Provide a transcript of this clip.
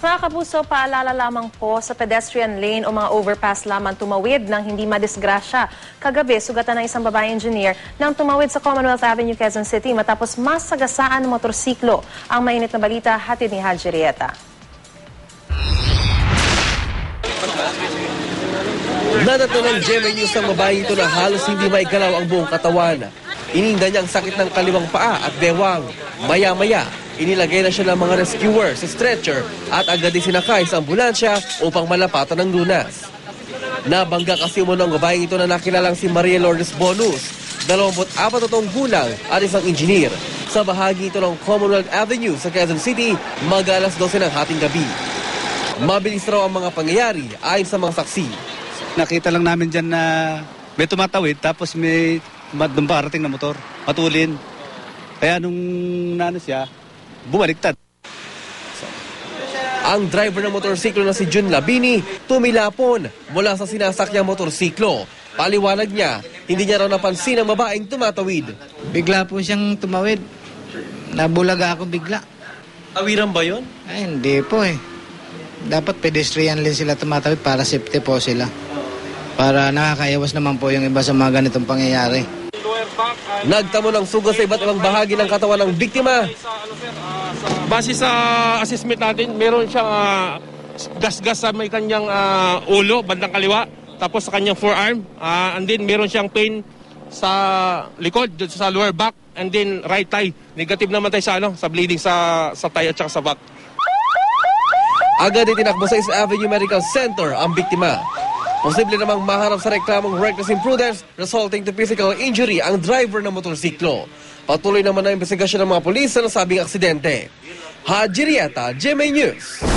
Mga kapuso, paalala lamang po sa pedestrian lane o mga overpass lamang tumawid nang hindi madisgrasya. Kagabi, sugatan ng isang babae engineer nang tumawid sa Commonwealth Avenue, Quezon City matapos masagasaan ng motorsiklo. Ang mainit na balita, hatid ni Haji Rieta. Nadatnan ng GMA News ang babae ito na halos hindi maigalaw ang buong katawan. Ininda niya ang sakit ng kaliwang paa at bewang. Maya-maya, inilagay na siya ng mga rescuer sa stretcher at agad din sinakay sa ambulansya upang malapatan ng lunas. Nabangga kasi umano ang babae ito na nakilalang si Maria Lourdes Bonus, 24 na taong gulang at isang engineer. Sa bahagi ito ng Commonwealth Avenue sa Quezon City, mag-alas 12 ng hating gabi. Mabilis raw ang mga pangyayari ayon sa mga saksi. Nakita lang namin dyan na may tumatawid tapos may doon parating na motor, matulin. Kaya nung nano siya, bumaliktad. Ang driver ng motorsiklo na si Jun Labini tumilapon mula sa sinasakyang motorsiklo. Paliwanag niya, hindi niya raw napansin ang babaeng tumatawid. Bigla po siyang tumawid. Nabulaga ako bigla. Awiran ba yon? Ay, hindi po eh. Dapat pedestrian lane sila tumatawid para safety po sila. Para nakakaiwas naman po yung iba sa mga ganitong pangyayari. Nagtamo ng sugat sa iba't ibang bahagi ng katawan ng biktima. Base sa assessment natin, meron siyang gas-gas sa may kanyang ulo, bandang kaliwa. Tapos sa kanyang forearm. And then meron siyang pain sa likod, sa lower back. And then right thigh. Negative naman tayo sa bleeding sa thigh at saka sa back. Agad itinakbo sa East Avenue Medical Center ang biktima. Posible namang maharap sa reklamong reckless imprudence resulting to physical injury ang driver ng motorsiklo. Patuloy naman ang investigasyon ng mga pulis sa nasabing aksidente. Haji Rieta, GMA News.